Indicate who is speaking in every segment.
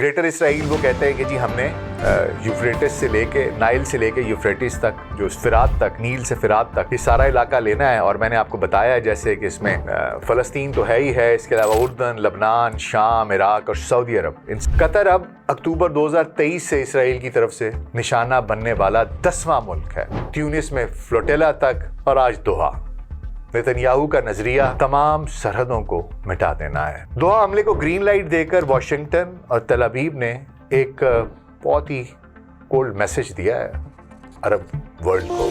Speaker 1: Greater اسرائیل وہ کہتے ہیں کہ جی ہم نے یوفریٹس سے لے کے نائل سے لے کے یوفریٹس تک جو فرات تک نیل سے فرات تک یہ سارا علاقہ لینا ہے. اور میں نے آپ کو بتایا ہے جیسے کہ اس میں فلسطین تو ہے ہی ہے, اس کے علاوہ اردن, لبنان, شام, عراق اور سعودی عرب. قطر اب اکتوبر 2023 سے اسرائیل کی طرف سے نشانہ بننے والا 10واں ملک ہے. ٹیونس میں فلوٹیلا تک اور آج دوحہ. نتنیاہو کا نظریہ تمام سرحدوں کو مٹا دینا ہے. دوحہ حملے کو گرین لائٹ دے کر واشنگٹن اور تل ابیب نے ایک بہت ہی کولڈ میسج دیا ہے عرب ورلڈ کو.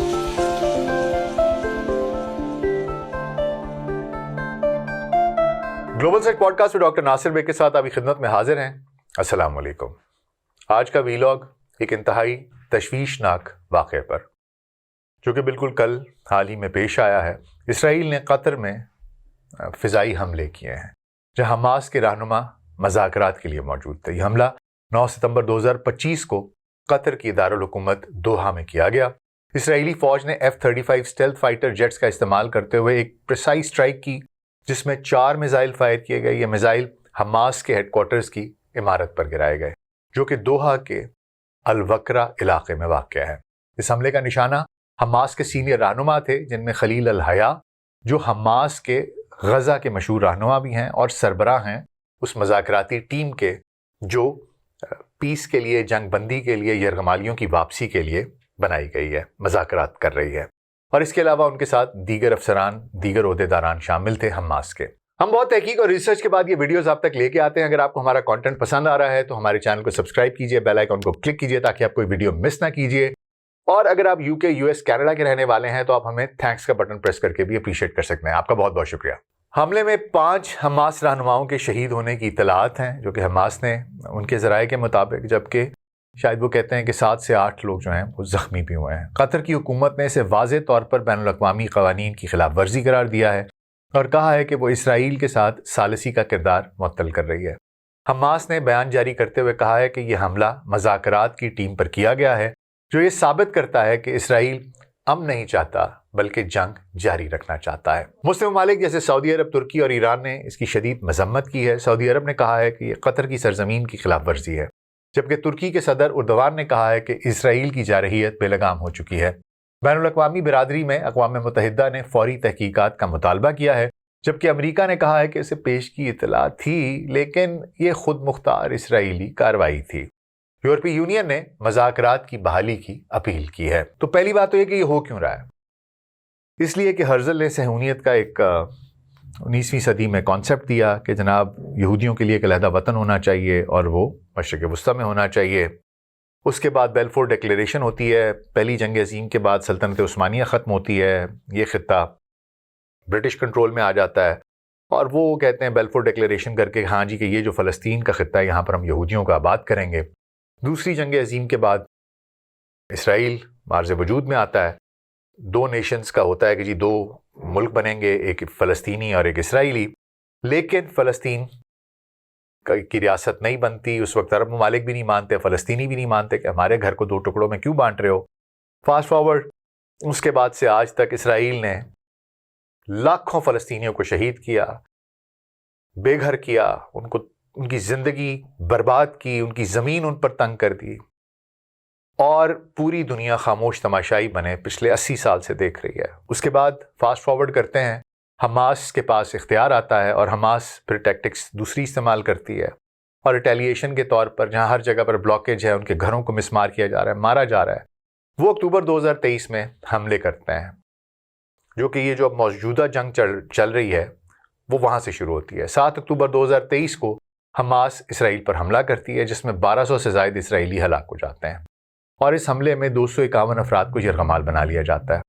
Speaker 1: گلوبل سیٹ پوڈ کاسٹ میں ڈاکٹر ناصر بیگ کے ساتھ آپ کی خدمت میں حاضر ہیں. السلام علیکم. آج کا ویلاگ ایک انتہائی تشویشناک واقعے پر, جو کہ بالکل کل حال ہی میں پیش آیا ہے. اسرائیل نے قطر میں فضائی حملے کیے ہیں جہاں حماس کے رہنما مذاکرات کے لیے موجود تھے. یہ حملہ 9 ستمبر 2025 کو قطر کی دارالحکومت دوحہ میں کیا گیا. اسرائیلی فوج نے F-35 اسٹیلتھ فائٹر جیٹس کا استعمال کرتے ہوئے ایک پریسائز اسٹرائک کی جس میں 4 میزائل فائر کیے گئے. یہ میزائل حماس کے ہیڈ کوارٹرز کی عمارت پر گرائے گئے جو کہ دوحہ کے الوقرہ علاقے میں واقع ہے. اس حملے کا نشانہ حماس کے سینئر رہنما تھے جن میں خلیل الحیا, جو حماس کے غزہ کے مشہور رہنما بھی ہیں اور سربراہ ہیں اس مذاکراتی ٹیم کے جو پیس کے لیے, جنگ بندی کے لیے, یرغمالیوں کی واپسی کے لیے بنائی گئی ہے, مذاکرات کر رہی ہے. اور اس کے علاوہ ان کے ساتھ دیگر افسران, دیگر عہدیداران شامل تھے حماس کے. ہم بہت تحقیق اور ریسرچ کے بعد یہ ویڈیوز آپ تک لے کے آتے ہیں. اگر آپ کو ہمارا کانٹینٹ پسند آ رہا ہے تو ہمارے چینل کو سبسکرائب کیجئے, بیل آئیکن کو کلک کیجئے تاکہ آپ کوئی ویڈیو مس نہ کیجئے. اور اگر آپ UK, US, کینیڈا کے رہنے والے ہیں تو آپ ہمیں تھینکس کا بٹن پریس کر کے بھی اپریشیٹ کر سکتے ہیں. آپ کا بہت بہت شکریہ. حملے میں 5 حماس رہنماؤں کے شہید ہونے کی اطلاعات ہیں جو کہ حماس نے ان کے ذرائع کے مطابق, جبکہ شاید وہ کہتے ہیں کہ 7 سے 8 لوگ جو ہیں وہ زخمی بھی ہوئے ہیں. قطر کی حکومت نے اسے واضح طور پر بین الاقوامی قوانین کی خلاف ورزی قرار دیا ہے اور کہا ہے کہ وہ اسرائیل کے ساتھ ثالثی کا کردار معطل کر رہی ہے. حماس نے بیان جاری کرتے ہوئے کہا ہے کہ یہ حملہ مذاکرات کی ٹیم پر کیا گیا ہے جو یہ ثابت کرتا ہے کہ اسرائیل امن نہیں چاہتا بلکہ جنگ جاری رکھنا چاہتا ہے. مسلم ممالک جیسے سعودی عرب, ترکی اور ایران نے اس کی شدید مذمت کی ہے. سعودی عرب نے کہا ہے کہ یہ قطر کی سرزمین کی خلاف ورزی ہے, جبکہ ترکی کے صدر اردوان نے کہا ہے کہ اسرائیل کی جارحیت بے لگام ہو چکی ہے. بین الاقوامی برادری میں اقوام متحدہ نے فوری تحقیقات کا مطالبہ کیا ہے, جبکہ امریکہ نے کہا ہے کہ اسے پیش کی اطلاع تھی لیکن یہ خود مختار اسرائیلی کارروائی تھی. یورپی یونین نے مذاکرات کی بحالی کی اپیل کی ہے. تو پہلی بات تو یہ کہ یہ ہو کیوں رہا ہے؟ اس لیے کہ ہرزل نے صہیونیت کا ایک 19ویں صدی میں کانسیپٹ دیا کہ جناب یہودیوں کے لیے ایک علیحدہ وطن ہونا چاہیے اور وہ مشرق وسطیٰ میں ہونا چاہیے. اس کے بعد بیلفور ڈکلیریشن ہوتی ہے. پہلی جنگ عظیم کے بعد سلطنت عثمانیہ ختم ہوتی ہے, یہ خطہ برٹش کنٹرول میں آ جاتا ہے اور وہ کہتے ہیں بیلفور ڈکلیریشن کر کے ہاں جی کہ یہ جو فلسطین کا خطہ ہے یہاں پر ہم یہودیوں کو آباد کریں گے. دوسری جنگ عظیم کے بعد اسرائیل معرض وجود میں آتا ہے. 2 نیشنز کا ہوتا ہے کہ جی 2 ملک بنیں گے, ایک فلسطینی اور ایک اسرائیلی. لیکن فلسطین کی ریاست نہیں بنتی. اس وقت عرب ممالک بھی نہیں مانتے, فلسطینی بھی نہیں مانتے کہ ہمارے گھر کو 2 ٹکڑوں میں کیوں بانٹ رہے ہو. فاسٹ فارورڈ اس کے بعد سے آج تک اسرائیل نے لاکھوں فلسطینیوں کو شہید کیا, بے گھر کیا, ان کی زندگی برباد کی, ان کی زمین ان پر تنگ کر دی, اور پوری دنیا خاموش تماشائی بنے پچھلے 80 سال سے دیکھ رہی ہے. اس کے بعد فاسٹ فارورڈ کرتے ہیں, حماس کے پاس اختیار آتا ہے اور حماس پھر ٹیکٹکس دوسری استعمال کرتی ہے اور ریٹیلیشن کے طور پر جہاں ہر جگہ پر بلاکیج ہے, ان کے گھروں کو مسمار کیا جا رہا ہے, مارا جا رہا ہے. وہ اکتوبر 2023 میں حملے کرتے ہیں, جو کہ یہ جو اب موجودہ جنگ چل رہی ہے وہ وہاں سے شروع ہوتی ہے. 7 اکتوبر 2023 کو حماس اسرائیل پر حملہ کرتی ہے جس میں 1200 سے زائد اسرائیلی ہلاک ہو جاتے ہیں اور اس حملے میں 251 افراد کو یرغمال بنا لیا جاتا ہے.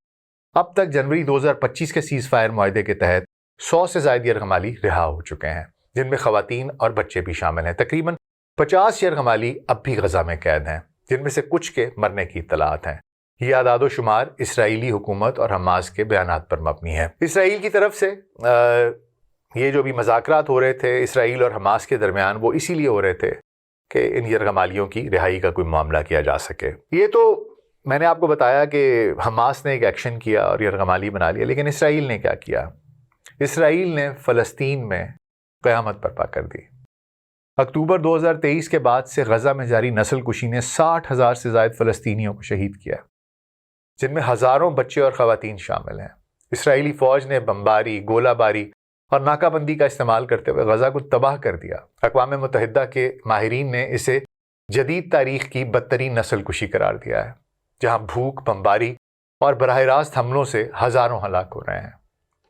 Speaker 1: اب تک جنوری 2025 کے سیز فائر معاہدے کے تحت 100 سے زائد یرغمالی رہا ہو چکے ہیں, جن میں خواتین اور بچے بھی شامل ہیں. تقریباً 50 یرغمالی اب بھی غزہ میں قید ہیں, جن میں سے کچھ کے مرنے کی اطلاعات ہیں. یہ اعداد و شمار اسرائیلی حکومت اور حماس کے بیانات پر مبنی ہے. اسرائیل کی طرف سے یہ جو بھی مذاکرات ہو رہے تھے اسرائیل اور حماس کے درمیان, وہ اسی لیے ہو رہے تھے کہ ان یرغمالیوں کی رہائی کا کوئی معاملہ کیا جا سکے. یہ تو میں نے آپ کو بتایا کہ حماس نے ایک ایکشن کیا اور یرغمالی بنا لیا, لیکن اسرائیل نے کیا کیا؟ اسرائیل نے فلسطین میں قیامت برپا کر دی. اکتوبر 2023 کے بعد سے غزہ میں جاری نسل کشی نے 60,000 سے زائد فلسطینیوں کو شہید کیا، جن میں ہزاروں بچے اور خواتین شامل ہیں۔ اسرائیلی فوج نے بمباری، گولہ باری اور ناکہ بندی کا استعمال کرتے ہوئے غزہ کو تباہ کر دیا۔ اقوام متحدہ کے ماہرین نے اسے جدید تاریخ کی بدترین نسل کشی قرار دیا ہے، جہاں بھوک، بمباری اور براہ راست حملوں سے ہزاروں ہلاک ہو رہے ہیں۔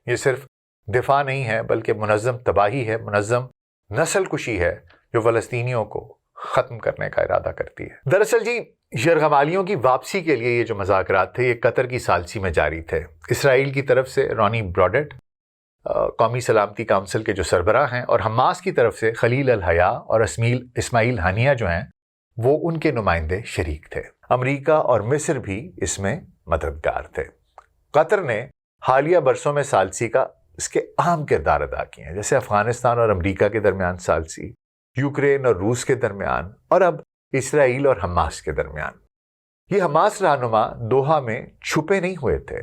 Speaker 1: یہ صرف دفاع نہیں ہے بلکہ منظم تباہی ہے، منظم نسل کشی ہے جو فلسطینیوں کو ختم کرنے کا ارادہ کرتی ہے۔ دراصل یرغمالیوں کی واپسی کے لیے یہ جو مذاکرات تھے یہ قطر کی ثالثی میں جاری تھے۔ اسرائیل کی طرف سے رونی براڈٹ، قومی سلامتی کونسل کے جو سربراہ ہیں، اور حماس کی طرف سے خلیل الحیا اور اسماعیل ہانیہ جو ہیں وہ ان کے نمائندے شریک تھے۔ امریکہ اور مصر بھی اس میں مددگار تھے۔ قطر نے حالیہ برسوں میں ثالثی کا اس کے اہم کردار ادا کیے ہیں، جیسے افغانستان اور امریکہ کے درمیان ثالثی، یوکرین اور روس کے درمیان، اور اب اسرائیل اور حماس کے درمیان۔ یہ حماس رہنما دوحہ میں چھپے نہیں ہوئے تھے،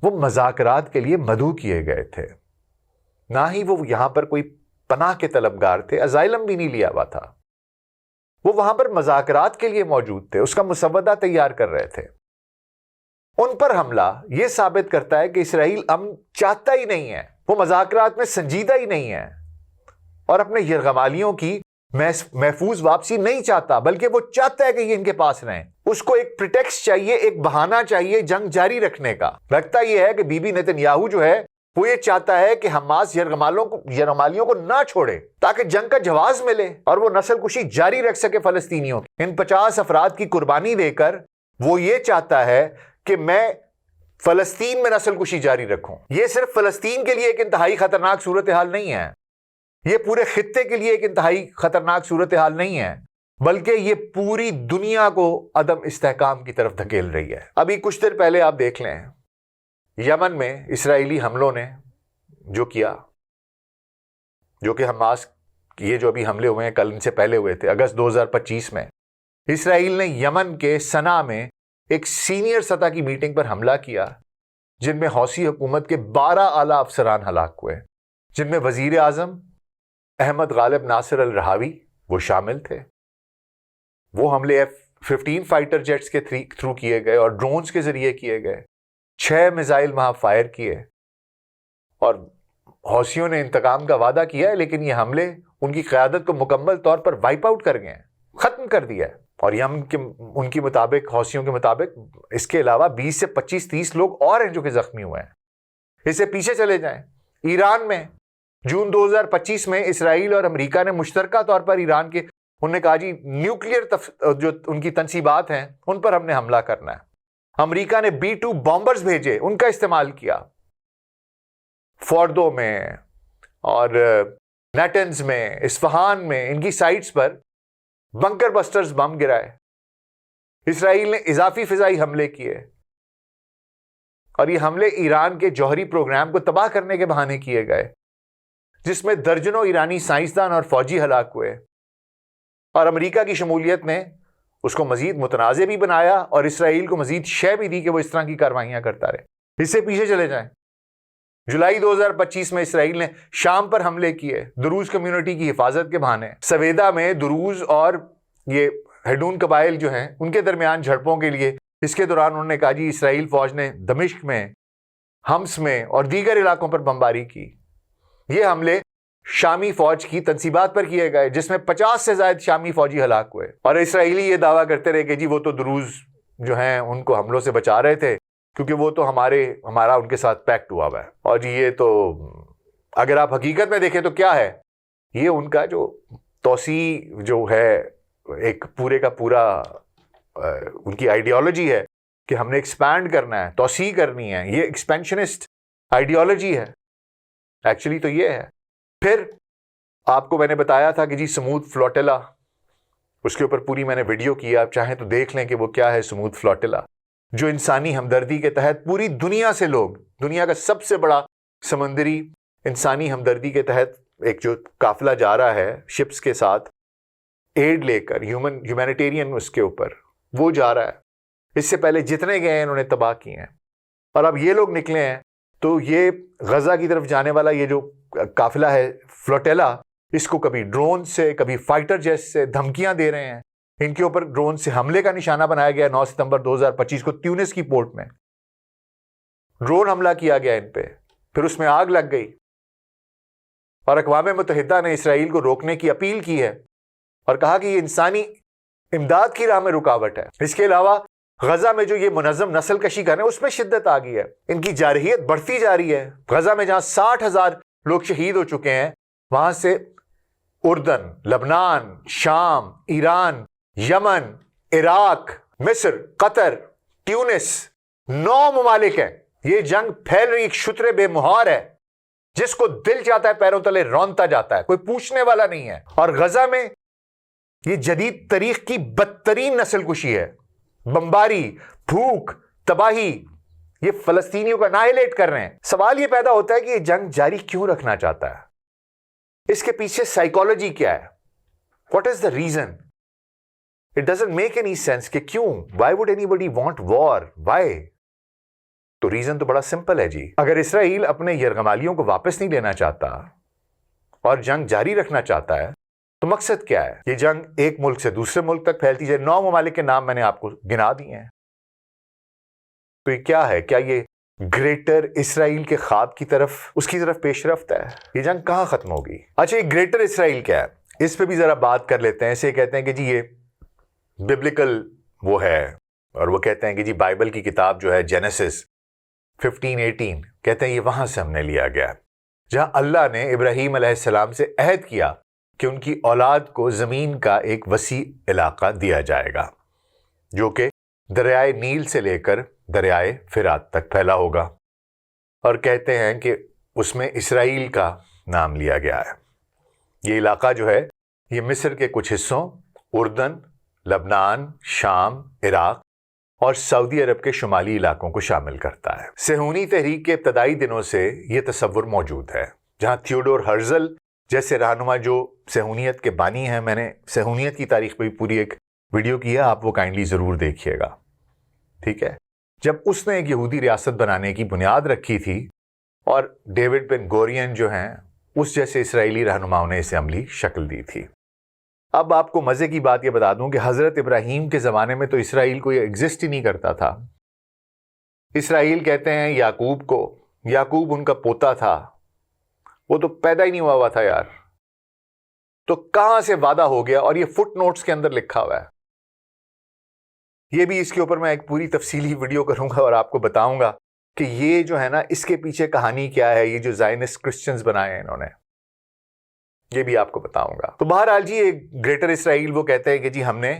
Speaker 1: وہ مذاکرات کے لیے مدعو کیے گئے تھے، نہ ہی وہ یہاں پر کوئی پناہ کے طلبگار تھے، ازائلم بھی نہیں لیا ہوا تھا۔ وہ وہاں پر مذاکرات کے لیے موجود تھے، اس کا مسودہ تیار کر رہے تھے۔ ان پر حملہ یہ ثابت کرتا ہے کہ اسرائیل امن چاہتا ہی نہیں ہے، وہ مذاکرات میں سنجیدہ ہی نہیں ہے، اور اپنے یرغمالیوں کی محفوظ واپسی نہیں چاہتا، بلکہ وہ چاہتا ہے کہ یہ ان کے پاس رہیں۔ اس کو ایک پریٹیکسٹ چاہیے، ایک بہانہ چاہیے جنگ جاری رکھنے کا۔ لگتا یہ ہے کہ بی بی نتنیاہو جو ہے وہ یہ چاہتا ہے کہ حماس یرغمالیوں کو نہ چھوڑے تاکہ جنگ کا جواز ملے اور وہ نسل کشی جاری رکھ سکے فلسطینیوں کی۔ ان 50 افراد کی قربانی دے کر وہ یہ چاہتا ہے کہ میں فلسطین میں نسل کشی جاری رکھوں۔ یہ صرف فلسطین کے لیے ایک انتہائی خطرناک صورتحال نہیں ہے، یہ پورے خطے کے لیے ایک انتہائی خطرناک صورتحال نہیں ہے، بلکہ یہ پوری دنیا کو عدم استحکام کی طرف دھکیل رہی ہے۔ ابھی کچھ دیر پہلے آپ دیکھ لیں یمن میں اسرائیلی حملوں نے جو کیا، جو کہ حماس یہ جو ابھی حملے ہوئے ہیں کل ان سے پہلے ہوئے تھے، اگست 2025 میں اسرائیل نے یمن کے صنعا میں ایک سینئر سطح کی میٹنگ پر حملہ کیا، جن میں حوثی حکومت کے 12 اعلیٰ افسران ہلاک ہوئے، جن میں وزیر اعظم احمد غالب ناصر الرہاوی وہ شامل تھے۔ وہ حملے F-15 فائٹر جیٹس کے تھرو کیے گئے اور ڈرونز کے ذریعے کیے گئے، 6 میزائل وہاں فائر کیے، اور حوثیوں نے انتقام کا وعدہ کیا ہے، لیکن یہ حملے ان کی قیادت کو مکمل طور پر وائپ آؤٹ کر گئے ہیں، ختم کر دیا ہے۔ اور ان کے مطابق، حوثیوں کے مطابق، اس کے علاوہ 20 سے 25-30 لوگ اور ہیں جو کہ زخمی ہوئے ہیں۔ اس سے پیچھے چلے جائیں، ایران میں جون 2025 میں اسرائیل اور امریکہ نے مشترکہ طور پر ایران کے، انہوں نے کہا جی نیوکلیئر جو ان کی تنصیبات ہیں ان پر ہم نے حملہ کرنا ہے۔ امریکہ نے B-2 بامبرز بھیجے، ان کا استعمال کیا، فوردو میں اور نیٹنز میں، اصفہان میں، ان کی سائٹس پر بنکر بسٹرز بم گرائے۔ اسرائیل نے اضافی فضائی حملے کیے، اور یہ حملے ایران کے جوہری پروگرام کو تباہ کرنے کے بہانے کیے گئے، جس میں درجنوں ایرانی سائنسدان اور فوجی ہلاک ہوئے، اور امریکہ کی شمولیت نے اس کو مزید متنازع بھی بنایا اور اسرائیل کو مزید شے بھی دی کہ وہ اس طرح کی کاروائیاں کرتا رہے۔ اس سے پیچھے چلے جائیں، جولائی 2025 میں اسرائیل نے شام پر حملے کیے دروز کمیونٹی کی حفاظت کے بہانے۔ سویدا میں دروز اور یہ ہیڈون قبائل جو ہیں ان کے درمیان جھڑپوں کے لیے، اس کے دوران انہوں نے کہا جی اسرائیل فوج نے دمشق میں، حمص میں اور دیگر علاقوں پر بمباری کی۔ یہ حملے شامی فوج کی تنصیبات پر کیے گئے، جس میں 50 سے زائد شامی فوجی ہلاک ہوئے، اور اسرائیلی یہ دعویٰ کرتے رہے کہ جی وہ تو دروز جو ہیں ان کو حملوں سے بچا رہے تھے کیونکہ وہ تو ہمارا ان کے ساتھ پیکٹ ہوا ہوا ہے۔ اور جی یہ تو اگر آپ حقیقت میں دیکھیں تو کیا ہے، یہ ان کا جو توسیع جو ہے، ایک پورے کا پورا ان کی آئیڈیالوجی ہے کہ ہم نے ایکسپینڈ کرنا ہے، توسیع کرنی ہے، یہ ایکسپینشنسٹ آئیڈیالوجی ہے۔ ایکچولی تو یہ ہے۔ پھر آپ کو میں نے بتایا تھا کہ جی سمود فلوٹیلا، اس کے اوپر پوری میں نے ویڈیو کی، آپ چاہیں تو دیکھ لیں کہ وہ کیا ہے سمود فلوٹیلا، جو انسانی ہمدردی کے تحت پوری دنیا سے لوگ، دنیا کا سب سے بڑا سمندری انسانی ہمدردی کے تحت ایک جو قافلہ جا رہا ہے شپس کے ساتھ ایڈ لے کر، ہیومینیٹیرین اس کے اوپر وہ جا رہا ہے۔ اس سے پہلے جتنے گئے ہیں انہوں نے تباہ کیے ہیں، اور اب یہ لوگ نکلے ہیں تو یہ غزہ کی طرف جانے والا یہ جو قافلہ ہے فلوٹیلا، اس کو کبھی ڈرون سے کبھی فائٹر جیٹ سے دھمکیاں دے رہے ہیں. ان کے اوپر ڈرون سے حملے کا نشانہ بنایا گیا 9 ستمبر 2025 کو تیونس کی پورٹ میں ڈرون حملہ کیا گیا ان پہ, پھر اس میں آگ لگ گئی اور اقوام متحدہ نے اسرائیل کو روکنے کی اپیل کی ہے اور کہا کہ یہ انسانی امداد کی راہ میں رکاوٹ ہے. اس کے علاوہ غزہ میں جو یہ منظم نسل کشی کر رہے ہیں اس میں شدت آ گئی ہے, ان کی جارحیت بڑھتی جا رہی ہے. غزہ میں جہاں 60,000 لوگ شہید ہو چکے ہیں, وہاں سے اردن, لبنان, شام, ایران, یمن, عراق, مصر, قطر, تیونس 9 ممالک ہیں. یہ جنگ پھیل رہی ایک شتر بے مہار ہے جس کو دل چاہتا ہے پیروں تلے رونتا جاتا ہے, کوئی پوچھنے والا نہیں ہے. اور غزہ میں یہ جدید تاریخ کی بدترین نسل کشی ہے, بمباری, بھوک, تباہی, یہ فلسطینیوں کا انائلیٹ کر رہے ہیں. سوال یہ پیدا ہوتا ہے کہ یہ جنگ جاری کیوں رکھنا چاہتا ہے, اس کے پیچھے سائیکالوجی کیا ہے, what is the reason. It doesn't make any sense کہ کیوں, why would anybody want war, why. تو ریزن تو بڑا سمپل ہے جی. اگر اسرائیل اپنے یرغمالیوں کو واپس نہیں لینا چاہتا اور جنگ جاری رکھنا چاہتا ہے تو مقصد کیا ہے؟ یہ جنگ ایک ملک سے دوسرے ملک تک پھیلتی جائے. 9 ممالک کے نام میں نے آپ کو گنا دیے ہیں. تو یہ کیا ہے؟ کیا یہ گریٹر اسرائیل کے خواب کی طرف, اس کی طرف پیش رفت ہے؟ یہ جنگ کہاں ختم ہوگی؟ اچھا, یہ گریٹر اسرائیل کیا ہے, اس پہ بھی ذرا بات کر لیتے ہیں. اسے کہتے ہیں کہ جی یہ ببلیکل وہ ہے, اور وہ کہتے ہیں کہ جی بائبل کی کتاب جو ہے جینیسس 15:18 کہتے ہیں یہ وہاں سے ہم نے لیا گیا, جہاں اللہ نے ابراہیم علیہ السلام سے عہد کیا کہ ان کی اولاد کو زمین کا ایک وسیع علاقہ دیا جائے گا جو کہ دریائے نیل سے لے کر دریائے فرات تک پھیلا ہوگا. اور کہتے ہیں کہ اس میں اسرائیل کا نام لیا گیا ہے. یہ علاقہ جو ہے یہ مصر کے کچھ حصوں, اردن, لبنان, شام, عراق اور سعودی عرب کے شمالی علاقوں کو شامل کرتا ہے. صہیونی تحریک کے ابتدائی دنوں سے یہ تصور موجود ہے, جہاں تھیوڈور ہرزل جیسے رہنما جو صہیونیت کے بانی ہیں, میں نے صہیونیت کی تاریخ پہ بھی پوری ایک ویڈیو کی ہے, آپ وہ کائنڈلی ضرور دیکھیے گا, ٹھیک ہے. جب اس نے ایک یہودی ریاست بنانے کی بنیاد رکھی تھی اور ڈیوڈ بن گورین جو ہیں اس جیسے اسرائیلی رہنماؤں نے اسے عملی شکل دی تھی. اب آپ کو مزے کی بات یہ بتا دوں کہ حضرت ابراہیم کے زمانے میں تو اسرائیل کو یہ ایگزسٹ ہی نہیں کرتا تھا. اسرائیل کہتے ہیں یعقوب کو, یعقوب ان کا پوتا تھا, وہ تو پیدا ہی نہیں ہوا تھا یار. تو کہاں سے وعدہ ہو گیا, اور یہ فٹ نوٹس کے اندر لکھا ہوا ہے. یہ بھی اس کے اوپر میں ایک پوری تفصیلی ویڈیو کروں گا اور آپ کو بتاؤں گا کہ یہ جو ہے نا اس کے پیچھے کہانی کیا ہے, یہ جو زائنسٹ کرسچنز بنائے ہیں انہوں نے, یہ بھی آپ کو بتاؤں گا. تو بہرحال جی یہ گریٹر اسرائیل وہ کہتے ہیں کہ جی ہم نے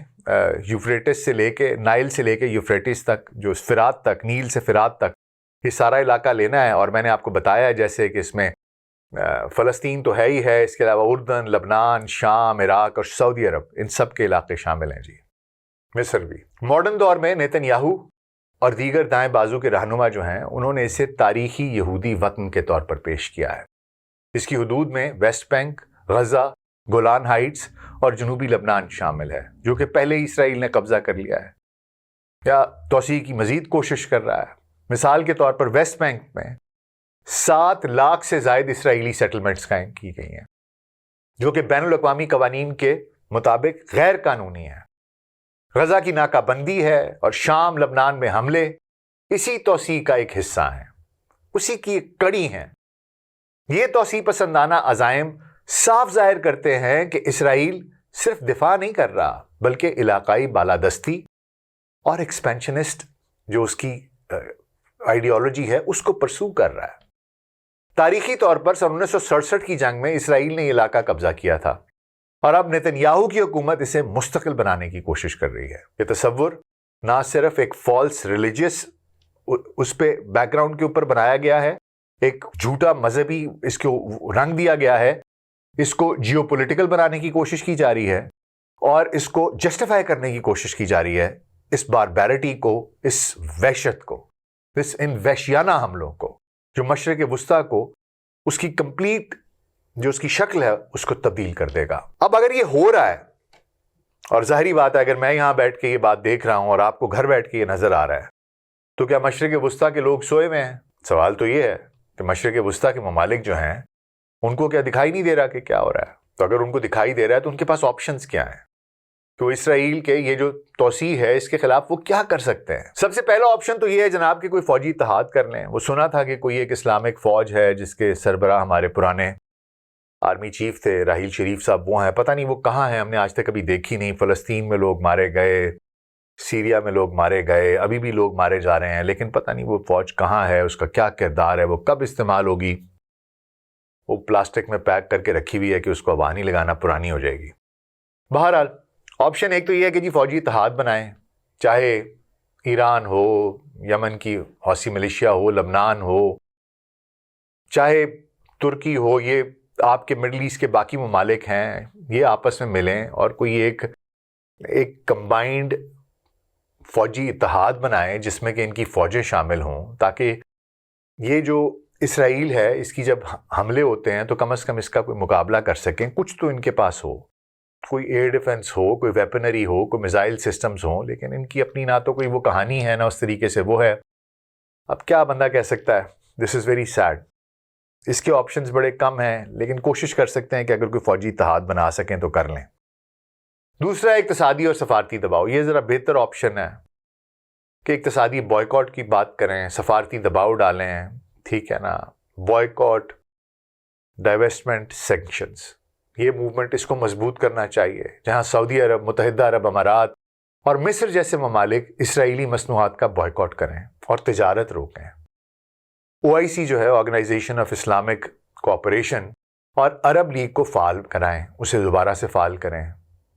Speaker 1: یوفریٹس سے لے کے, نائل سے لے کے یوفریٹس تک, جو فرات تک, نیل سے فرات تک, یہ سارا علاقہ لینا ہے. اور میں نے آپ کو بتایا جیسے کہ اس میں فلسطین تو ہے ہی ہے, اس کے علاوہ اردن, لبنان, شام, عراق اور سعودی عرب, ان سب کے علاقے شامل ہیں جی, مصر بھی. ماڈرن دور میں نیتن یاہو اور دیگر دائیں بازو کے رہنما جو ہیں انہوں نے اسے تاریخی یہودی وطن کے طور پر پیش کیا ہے. اس کی حدود میں West Bank, Gaza, Golan Heights اور جنوبی لبنان شامل ہے, جو کہ پہلے ہی اسرائیل نے قبضہ کر لیا ہے یا توسیع کی مزید کوشش کر رہا ہے. مثال کے طور پر ویسٹ بینک میں 7 لاکھ سے زائد اسرائیلی سیٹلمنٹس قائم کی گئی ہیں جو کہ بین الاقوامی قوانین کے مطابق غیر قانونی ہیں. غزہ کی ناکہ بندی ہے اور شام, لبنان میں حملے اسی توسیع کا ایک حصہ ہیں, اسی کی ایک کڑی ہیں. یہ توسیع پسندانہ عزائم صاف ظاہر کرتے ہیں کہ اسرائیل صرف دفاع نہیں کر رہا بلکہ علاقائی بالادستی اور ایکسپینشنسٹ جو اس کی آئیڈیالوجی ہے اس کو پرسو کر رہا ہے. تاریخی طور پر سن 1967 کی جنگ میں اسرائیل نے یہ علاقہ قبضہ کیا تھا اور اب نیتن یاہو کی حکومت اسے مستقل بنانے کی کوشش کر رہی ہے. یہ تصور نہ صرف ایک فالس ریلیجیس اس پہ بیک گراؤنڈ کے اوپر بنایا گیا ہے, ایک جھوٹا مذہبی اس کو رنگ دیا گیا ہے, اس کو جیو پولیٹیکل بنانے کی کوشش کی جا رہی ہے اور اس کو جسٹیفائی کرنے کی کوشش کی جا رہی ہے, اس باربیرٹی کو, اس وحشت کو, ان وحشیانہ حملوں کو جو مشرق وسطیٰ کو اس کی کمپلیٹ جو اس کی شکل ہے اس کو تبدیل کر دے گا. اب اگر یہ ہو رہا ہے, اور ظاہری بات ہے اگر میں یہاں بیٹھ کے یہ بات دیکھ رہا ہوں اور آپ کو گھر بیٹھ کے یہ نظر آ رہا ہے, تو کیا مشرق وسطیٰ کے لوگ سوئے ہوئے ہیں؟ سوال تو یہ ہے کہ مشرق وسطیٰ کے ممالک جو ہیں ان کو کیا دکھائی نہیں دے رہا کہ کیا ہو رہا ہے؟ تو اگر ان کو دکھائی دے رہا ہے تو ان کے پاس آپشنز کیا ہیں کہ وہ اسرائیل کے یہ جو توسیع ہے اس کے خلاف وہ کیا کر سکتے ہیں؟ سب سے پہلا آپشن تو یہ ہے جناب کہ کوئی فوجی اتحاد کر لیں. وہ سنا تھا کہ کوئی ایک اسلامک فوج ہے جس کے سربراہ ہمارے پرانے آرمی چیف تھے راحیل شریف صاحب، وہ ہیں. پتہ نہیں وہ کہاں ہیں، ہم نے آج تک کبھی دیکھی نہیں. فلسطین میں لوگ مارے گئے، سیریا میں لوگ مارے گئے، ابھی بھی لوگ مارے جا رہے ہیں، لیکن پتہ نہیں وہ فوج کہاں ہے، اس کا کیا کردار ہے، وہ کب استعمال ہوگی. وہ پلاسٹک میں پیک کر کے رکھی ہوئی ہے کہ اس کو ہوا نہیں لگانا، پرانی ہو جائے گی. بہرحال آپشن ایک تو یہ ہے کہ جی فوجی اتحاد بنائیں، چاہے ایران ہو، یمن کی حوثی ملیشیا ہو، لبنان ہو، چاہے ترکی ہو، یہ آپ کے مڈل ایسٹ کے باقی ممالک ہیں، یہ آپس میں ملیں اور کوئی ایک کمبائنڈ فوجی اتحاد بنائیں جس میں کہ ان کی فوجیں شامل ہوں، تاکہ یہ جو اسرائیل ہے اس کی جب حملے ہوتے ہیں تو کم از کم اس کا کوئی مقابلہ کر سکیں. کچھ تو ان کے پاس ہو، کوئی ایئر ڈیفنس ہو، کوئی ویپنری ہو، کوئی میزائل سسٹمز ہوں، لیکن ان کی اپنی نہ تو کوئی وہ کہانی ہے نہ اس طریقے سے وہ ہے. اب کیا بندہ کہہ سکتا ہے؟ دس از ویری سیڈ. اس کے آپشنز بڑے کم ہیں، لیکن کوشش کر سکتے ہیں کہ اگر کوئی فوجی اتحاد بنا سکیں تو کر لیں. دوسرا اقتصادی اور سفارتی دباؤ. یہ ذرا بہتر آپشن ہے کہ اقتصادی بوائیکاٹ کی بات کریں، سفارتی دباؤ ڈالیں، ٹھیک ہے نا. بوائیکاٹ، ڈائیویسٹمنٹ، سینکشنز، یہ موومنٹ اس کو مضبوط کرنا چاہیے، جہاں سعودی عرب، متحدہ عرب امارات اور مصر جیسے ممالک اسرائیلی مصنوعات کا بوائیکاٹ کریں اور تجارت روکیں. OIC جو ہے، آرگنائزیشن آف اسلامک کوآپریشن، اور عرب لیگ کو فعال کرائیں، اسے دوبارہ سے فعال کریں.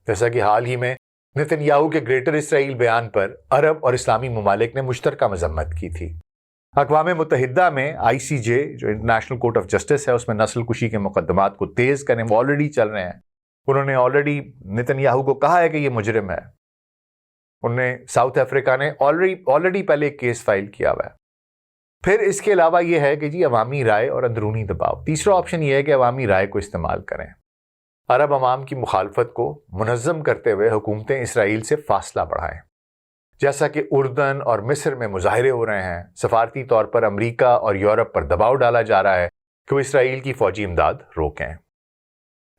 Speaker 1: جیسا کہ حال ہی میں نتن یاہو کے گریٹر اسرائیل بیان پر عرب اور اسلامی ممالک نے مشترکہ مذمت کی تھی. اقوام متحدہ میں ICJ جو انٹرنیشنل کورٹ آف جسٹس ہے، اس میں نسل کشی کے مقدمات کو تیز کریں، وہ آلریڈی چل رہے ہیں. انہوں نے آلریڈی نتن یاہو کو کہا ہے کہ یہ مجرم ہے. انہوں نے ساؤتھ افریقہ نے آلریڈی پہلے ایک کیس فائل کیا ہوا ہے. پھر اس کے علاوہ یہ ہے کہ جی عوامی رائے اور اندرونی دباؤ. تیسرا آپشن یہ ہے کہ عوامی رائے کو استعمال کریں. عرب عوام کی مخالفت کو منظم کرتے ہوئے حکومتیں اسرائیل سے فاصلہ بڑھائیں. جیسا کہ اردن اور مصر میں مظاہرے ہو رہے ہیں، سفارتی طور پر امریکہ اور یورپ پر دباؤ ڈالا جا رہا ہے کہ وہ اسرائیل کی فوجی امداد روکیں.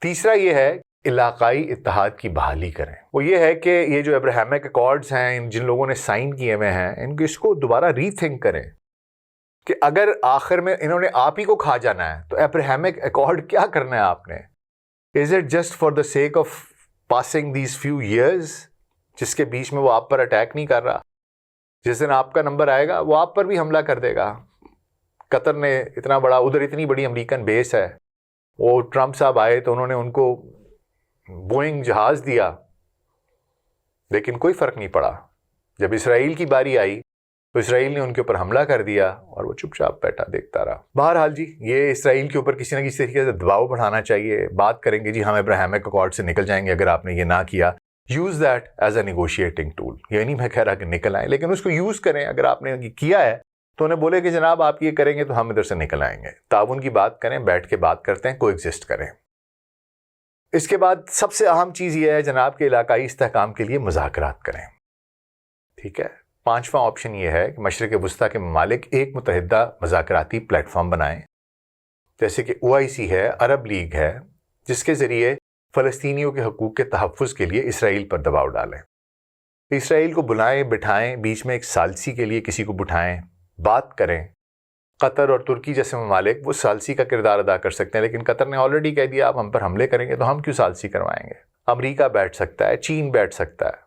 Speaker 1: تیسرا یہ ہے علاقائی اتحاد کی بحالی کریں. وہ یہ ہے کہ یہ جو ابراہیمک ایکارڈز ہیں، جن لوگوں نے سائن کیے ہوئے ہیں، اس کو دوبارہ ری تھنک کریں کہ اگر آخر میں انہوں نے آپ ہی کو کھا جانا ہے تو ابراہیمک ایکارڈ کیا کرنا ہے آپ نے؟ Is it just for the sake of passing these few years, جس کے بیچ میں وہ آپ پر اٹیک نہیں کر رہا؟ جس دن آپ کا نمبر آئے گا وہ آپ پر بھی حملہ کر دے گا. قطر نے اتنا بڑا، ادھر اتنی بڑی امریکن بیس ہے، وہ ٹرمپ صاحب آئے تو انہوں نے ان کو بوئنگ جہاز دیا، لیکن کوئی فرق نہیں پڑا. جب اسرائیل کی باری آئی تو اسرائیل نے ان کے اوپر حملہ کر دیا اور وہ چپ چاپ بیٹھا دیکھتا رہا. بہرحال جی یہ اسرائیل کے اوپر کسی نہ کسی طریقے سے دباؤ بڑھانا چاہیے. بات کریں گے جی ہم ابراہیمک ایکارڈ سے نکل جائیں گے اگر آپ نے یہ نہ کیا. Use that as a negotiating tool. یہ نہیں میں کہہ رہا کہ نکل آئیں، لیکن اس کو یوز کریں. اگر آپ نے کیا ہے تو انہیں بولے کہ جناب آپ یہ کریں گے تو ہم ادھر سے نکل آئیں گے. تعاون کی بات کریں، بیٹھ کے بات کرتے ہیں، کو ایگزسٹ کریں. اس کے بعد سب سے اہم چیز یہ ہے جناب کہ علاقائی استحکام کے لیے مذاکرات کریں. ٹھیک ہے. پانچواں آپشن یہ ہے کہ مشرق وسطیٰ کے ممالک ایک متحدہ مذاکراتی پلیٹ فارم بنائیں، جیسے کہ OIC ہے، عرب لیگ ہے، جس کے ذریعے فلسطینیوں کے حقوق کے تحفظ کے لیے اسرائیل پر دباؤ ڈالیں. اسرائیل کو بلائیں، بٹھائیں، بیچ میں ایک ثالثی کے لیے کسی کو بٹھائیں، بات کریں. قطر اور ترکی جیسے ممالک وہ ثالثی کا کردار ادا کر سکتے ہیں، لیکن قطر نے آلریڈی کہہ دیا آپ ہم پر حملے کریں گے تو ہم کیوں ثالثی کروائیں گے. امریکہ بیٹھ سکتا ہے، چین بیٹھ سکتا ہے،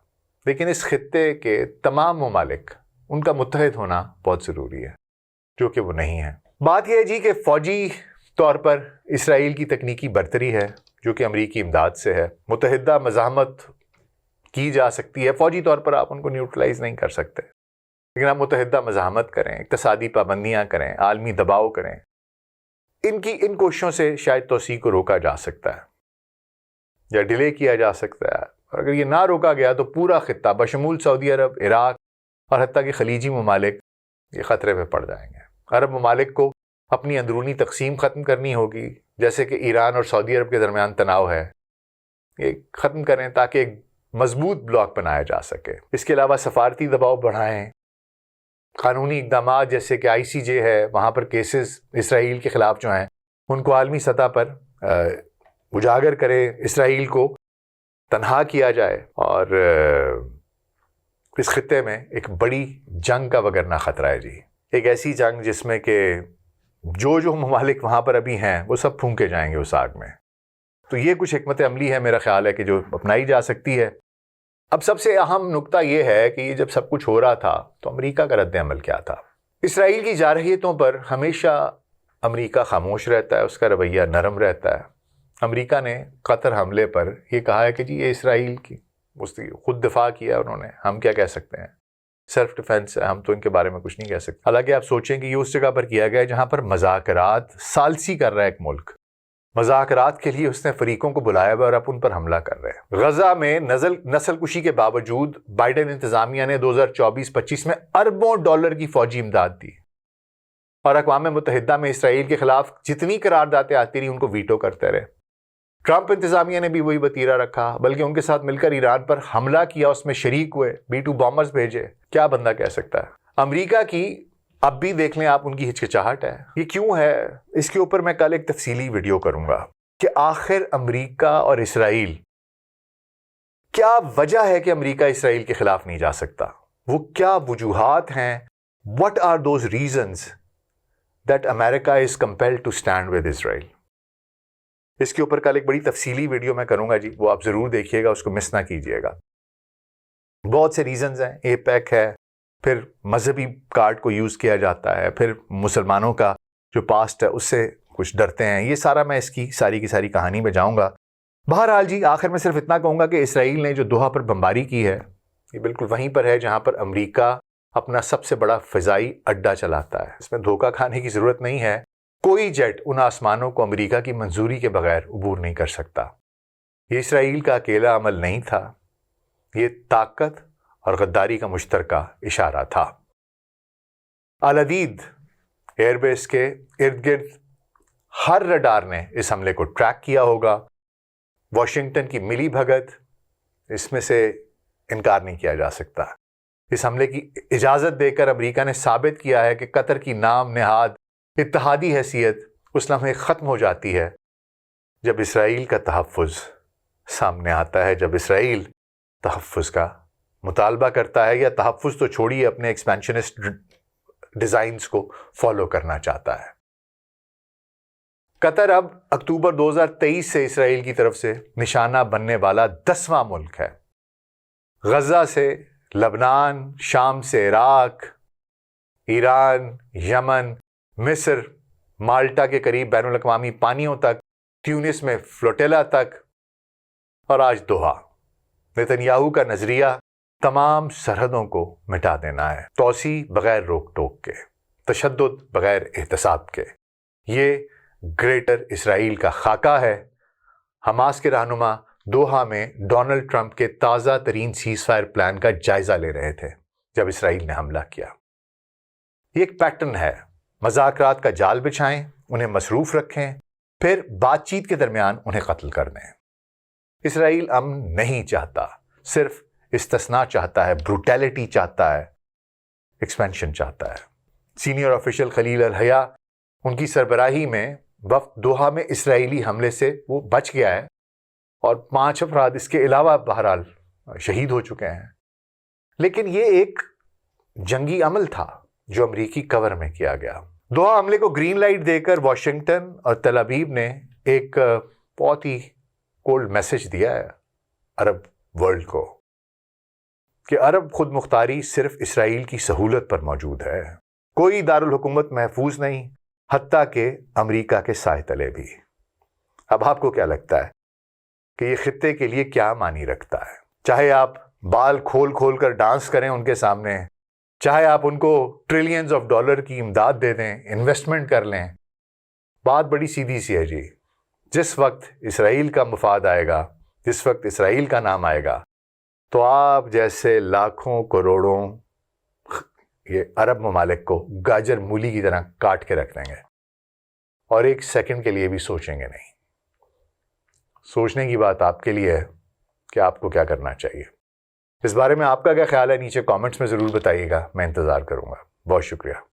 Speaker 1: لیکن اس خطے کے تمام ممالک ان کا متحد ہونا بہت ضروری ہے، جو کہ وہ نہیں ہے. بات یہ ہے جی کہ فوجی طور پر اسرائیل کی تکنیکی برتری ہے جو کہ امریکی امداد سے ہے. متحدہ مزاحمت کی جا سکتی ہے، فوجی طور پر آپ ان کو نیوٹرلائز نہیں کر سکتے، لیکن آپ متحدہ مزاحمت کریں، اقتصادی پابندیاں کریں، عالمی دباؤ کریں. ان کوششوں سے شاید توسیع کو روکا جا سکتا ہے یا ڈیلے کیا جا سکتا ہے. اور اگر یہ نہ روکا گیا تو پورا خطہ بشمول سعودی عرب، عراق اور حتیٰ کہ خلیجی ممالک یہ خطرے میں پڑ جائیں گے. عرب ممالک کو اپنی اندرونی تقسیم ختم کرنی ہوگی، جیسے کہ ایران اور سعودی عرب کے درمیان تناؤ ہے، یہ ختم کریں تاکہ ایک مضبوط بلاک بنایا جا سکے. اس کے علاوہ سفارتی دباؤ بڑھائیں، قانونی اقدامات جیسے کہ ICJ ہے، وہاں پر کیسز اسرائیل کے خلاف جو ہیں ان کو عالمی سطح پر اجاگر کرے، اسرائیل کو تنہا کیا جائے اور اس خطے میں ایک بڑی جنگ کا وگرنہ خطرہ ہے جی. ایک ایسی جنگ جس میں کہ جو ممالک وہاں پر ابھی ہیں وہ سب پھونکے جائیں گے اس آگ میں. تو یہ کچھ حکمت عملی ہے میرا خیال ہے کہ جو اپنائی جا سکتی ہے. اب سب سے اہم نقطہ یہ ہے کہ یہ جب سب کچھ ہو رہا تھا تو امریکہ کا رد عمل کیا تھا؟ اسرائیل کی جارحیتوں پر ہمیشہ امریکہ خاموش رہتا ہے، اس کا رویہ نرم رہتا ہے. امریکہ نے قطر حملے پر یہ کہا ہے کہ جی یہ اسرائیل کی خود دفاع کیا انہوں نے، ہم کیا کہہ سکتے ہیں، سیلف ڈیفenس ہے، ہم تو ان کے بارے میں کچھ نہیں کہہ سکتے. حالانکہ آپ سوچیں کہ یہ اس جگہ پر کیا گیا ہے جہاں پر مذاکرات ثالثی کر رہا ہے ایک ملک. مذاکرات کے لیے اس نے فریقوں کو بلایا ہوا اور اب ان پر حملہ کر رہے ہیں. غزہ میں نسل کشی کے باوجود بائیڈن انتظامیہ نے 2024-25 میں اربوں ڈالر کی فوجی امداد دی اور اقوام متحدہ میں اسرائیل کے خلاف جتنی قراردادیں آتی رہی ان کو ویٹو کرتے رہے. ٹرمپ انتظامیہ نے بھی وہی وتیرہ رکھا، بلکہ ان کے ساتھ مل کر ایران پر حملہ کیا، اس میں شریک ہوئے، B-2 بامبرز بھیجے. کیا بندہ کہہ سکتا ہے؟ امریکہ کی اب بھی دیکھ لیں آپ ان کی ہچکچاہٹ ہے. یہ کیوں ہے؟ اس کے اوپر میں کل ایک تفصیلی ویڈیو کروں گا کہ آخر امریکہ اور اسرائیل، کیا وجہ ہے کہ امریکہ اسرائیل کے خلاف نہیں جا سکتا؟ وہ کیا وجوہات ہیں؟ What are those reasons that America is compelled to stand with Israel؟ اس کے اوپر کل ایک بڑی تفصیلی ویڈیو میں کروں گا جی، وہ آپ ضرور دیکھیے گا، اس کو مس نہ کیجیے گا. بہت سے ریزنز ہیں، APEC ہے، پھر مذہبی کارڈ کو یوز کیا جاتا ہے، پھر مسلمانوں کا جو پاسٹ ہے اس سے کچھ ڈرتے ہیں. یہ سارا میں اس کی ساری کہانی میں جاؤں گا. بہرحال جی آخر میں صرف اتنا کہوں گا کہ اسرائیل نے جو دوحہ پر بمباری کی ہے یہ بالکل وہیں پر ہے جہاں پر امریکہ اپنا سب سے بڑا فضائی اڈا چلاتا ہے. اس میں دھوکہ کھانے کی ضرورت نہیں ہے. کوئی جیٹ ان آسمانوں کو امریکہ کی منظوری کے بغیر عبور نہیں کر سکتا. یہ اسرائیل کا اکیلا عمل نہیں تھا، یہ طاقت اور غداری کا مشترکہ اشارہ تھا. العدید ایئر بیس کے ارد گرد ہر رڈار نے اس حملے کو ٹریک کیا ہوگا. واشنگٹن کی ملی بھگت، اس میں سے انکار نہیں کیا جا سکتا. اس حملے کی اجازت دے کر امریکہ نے ثابت کیا ہے کہ قطر کی نام نہاد اتحادی حیثیت اس لمحے ختم ہو جاتی ہے جب اسرائیل کا تحفظ سامنے آتا ہے، جب اسرائیل تحفظ کا مطالبہ کرتا ہے، یا تحفظ تو چھوڑیے اپنے ایکسپینشنسٹ ڈیزائنز کو فالو کرنا چاہتا ہے. قطر اب اکتوبر 2023 سے اسرائیل کی طرف سے نشانہ بننے والا 10واں ملک ہے. غزہ سے لبنان، شام سے عراق، ایران، یمن، مصر، مالٹا کے قریب بین الاقوامی پانیوں تک، تیونس میں فلوٹیلا تک، اور آج دوحہ. نتنیاہو کا نظریہ تمام سرحدوں کو مٹا دینا ہے، توسیع بغیر روک ٹوک کے، تشدد بغیر احتساب کے. یہ گریٹر اسرائیل کا خاکہ ہے. حماس کے رہنما دوحہ میں ڈونلڈ ٹرمپ کے تازہ ترین سیز فائر پلان کا جائزہ لے رہے تھے جب اسرائیل نے حملہ کیا. یہ ایک پیٹرن ہے، مذاکرات کا جال بچھائیں، انہیں مصروف رکھیں، پھر بات چیت کے درمیان انہیں قتل کر دیں. اسرائیل امن نہیں چاہتا، صرف استثناء چاہتا ہے، بروٹیلٹی چاہتا ہے، ایکسپینشن چاہتا ہے. سینئر آفیشل خلیل الحیا، ان کی سربراہی میں وفد دوحہ میں اسرائیلی حملے سے وہ بچ گیا ہے اور 5 افراد اس کے علاوہ بہرحال شہید ہو چکے ہیں. لیکن یہ ایک جنگی عمل تھا جو امریکی کور میں کیا گیا. دوحہ حملے کو گرین لائٹ دے کر واشنگٹن اور تل ابیب نے ایک بہت ہی کولڈ میسج دیا ہے عرب ورلڈ کو کہ عرب خود مختاری صرف اسرائیل کی سہولت پر موجود ہے. کوئی دارالحکومت محفوظ نہیں، حتیٰ کہ امریکہ کے سائے تلے بھی. اب آپ کو کیا لگتا ہے کہ یہ خطے کے لیے کیا معنی رکھتا ہے؟ چاہے آپ بال کھول کر ڈانس کریں ان کے سامنے، چاہے آپ ان کو ٹریلینز آف ڈالر کی امداد دے دیں، انویسٹمنٹ کر لیں، بات بڑی سیدھی سی ہے جی. جس وقت اسرائیل کا مفاد آئے گا، جس وقت اسرائیل کا نام آئے گا، تو آپ جیسے لاکھوں کروڑوں یہ عرب ممالک کو گاجر مولی کی طرح کاٹ کے رکھ دیں گے اور ایک سیکنڈ کے لیے بھی سوچیں گے نہیں. سوچنے کی بات آپ کے لیے ہے کہ آپ کو کیا کرنا چاہیے. اس بارے میں آپ کا کیا خیال ہے؟ نیچے کامنٹس میں ضرور بتائیے گا، میں انتظار کروں گا. بہت شکریہ.